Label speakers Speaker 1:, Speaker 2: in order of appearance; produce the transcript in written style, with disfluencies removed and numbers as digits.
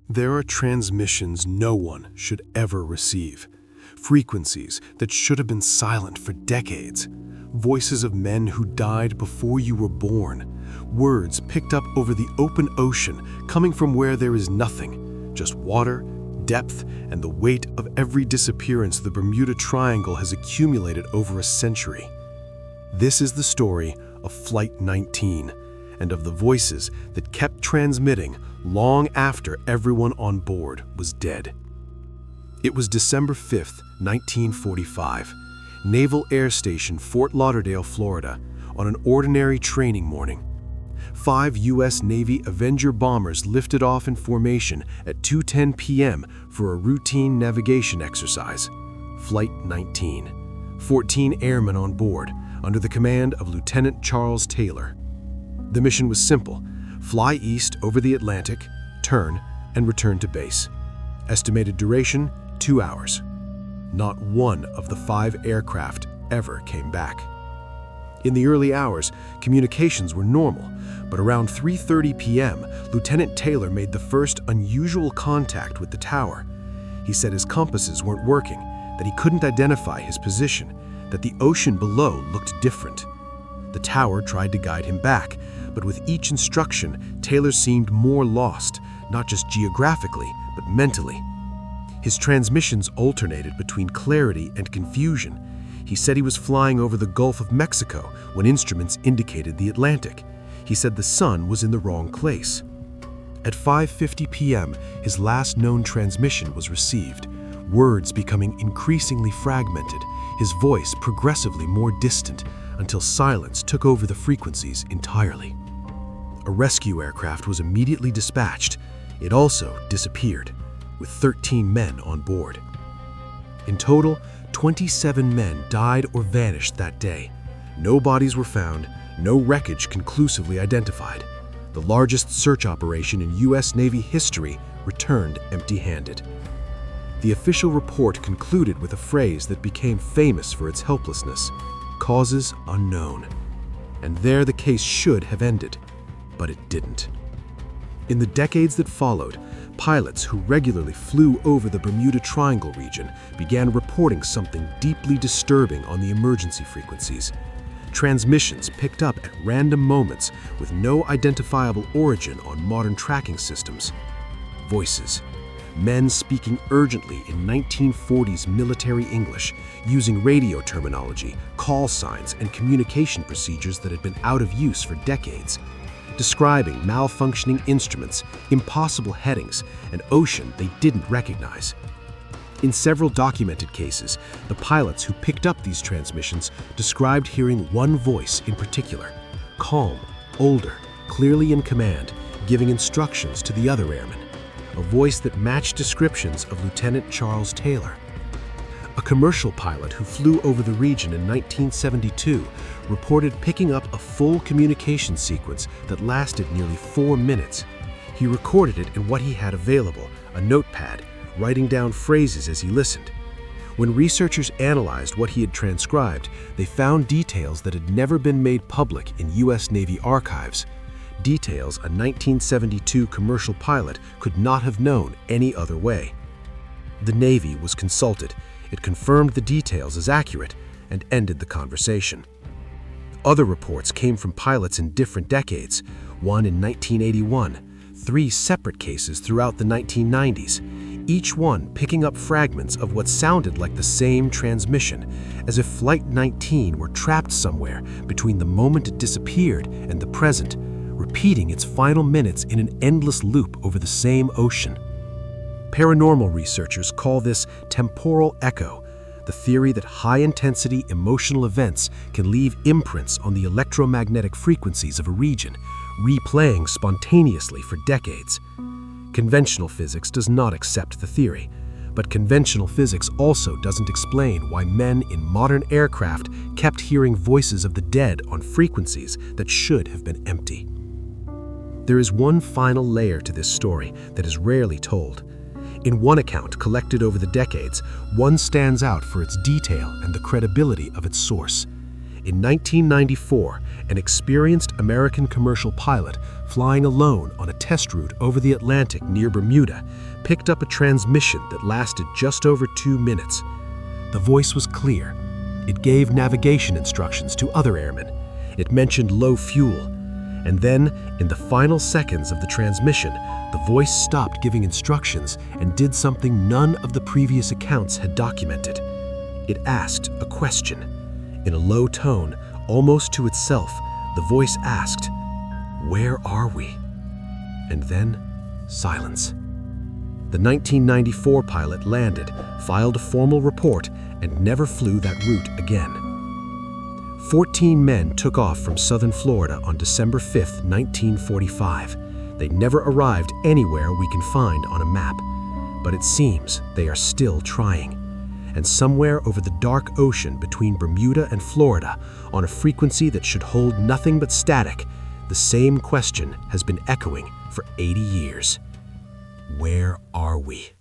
Speaker 1: There are transmissions no one should ever receive. Frequencies that should have been silent for decades. Voices of men who died before you were born. Words picked up over the open ocean, coming from where there is nothing, just water, depth, and the weight of every disappearance the Bermuda Triangle has accumulated over a century. This is the story of Flight 19, and of the voices that kept transmitting long after everyone on board was dead. It was December 5th, 1945, Naval Air Station, Fort Lauderdale, Florida, on an ordinary training morning. 5 U.S. Navy Avenger bombers lifted off in formation at 2:10 p.m. for a routine navigation exercise. Flight 19. 14 airmen on board, under the command of Lieutenant Charles Taylor. The mission was simple: fly east over the Atlantic, turn, and return to base. Estimated duration, 2 hours. Not one of the 5 aircraft ever came back. In the early hours, communications were normal, but around 3:30 p.m., Lieutenant Taylor made the first unusual contact with the tower. He said his compasses weren't working, that he couldn't identify his position, that the ocean below looked different. The tower tried to guide him back, but with each instruction, Taylor seemed more lost, not just geographically, but mentally. His transmissions alternated between clarity and confusion. He said he was flying over the Gulf of Mexico when instruments indicated the Atlantic. He said the sun was in the wrong place. At 5:50 p.m., his last known transmission was received, words becoming increasingly fragmented, his voice progressively more distant, until silence took over the frequencies entirely. A rescue aircraft was immediately dispatched. It also disappeared, with 13 men on board. In total, 27 men died or vanished that day. No bodies were found, no wreckage conclusively identified. The largest search operation in U.S. Navy history returned empty-handed. The official report concluded with a phrase that became famous for its helplessness: causes unknown. And there the case should have ended, but it didn't. In the decades that followed, pilots who regularly flew over the Bermuda Triangle region began reporting something deeply disturbing on the emergency frequencies. Transmissions picked up at random moments with no identifiable origin on modern tracking systems. Voices. Men speaking urgently in 1940s military English, using radio terminology, call signs, and communication procedures that had been out of use for decades. Describing malfunctioning instruments, impossible headings, an ocean they didn't recognize. In several documented cases, the pilots who picked up these transmissions described hearing one voice in particular, calm, older, clearly in command, giving instructions to the other airmen, a voice that matched descriptions of Lieutenant Charles Taylor. A commercial pilot who flew over the region in 1972 reported picking up a full communication sequence that lasted nearly 4 minutes. He recorded it in what he had available, a notepad, writing down phrases as he listened. When researchers analyzed what he had transcribed, they found details that had never been made public in U.S. Navy archives. Details a 1972 commercial pilot could not have known any other way. The Navy was consulted. It confirmed the details as accurate and ended the conversation. Other reports came from pilots in different decades, one in 1981, 3 separate cases throughout the 1990s, each one picking up fragments of what sounded like the same transmission, as if Flight 19 were trapped somewhere between the moment it disappeared and the present, repeating its final minutes in an endless loop over the same ocean. Paranormal researchers call this temporal echo, the theory that high-intensity emotional events can leave imprints on the electromagnetic frequencies of a region, replaying spontaneously for decades. Conventional physics does not accept the theory, but conventional physics also doesn't explain why men in modern aircraft kept hearing voices of the dead on frequencies that should have been empty. There is one final layer to this story that is rarely told. In one account collected over the decades, one stands out for its detail and the credibility of its source. In 1994, an experienced American commercial pilot flying alone on a test route over the Atlantic near Bermuda picked up a transmission that lasted just over 2 minutes. The voice was clear. It gave navigation instructions to other airmen. It mentioned low fuel. And then, in the final seconds of the transmission, the voice stopped giving instructions and did something none of the previous accounts had documented. It asked a question. In a low tone, almost to itself, the voice asked, "Where are we?" And then, silence. The 1994 pilot landed, filed a formal report, and never flew that route again. 14 men took off from southern Florida on December 5, 1945. They never arrived anywhere we can find on a map, but it seems they are still trying. And somewhere over the dark ocean between Bermuda and Florida, on a frequency that should hold nothing but static, the same question has been echoing for 80 years. Where are we?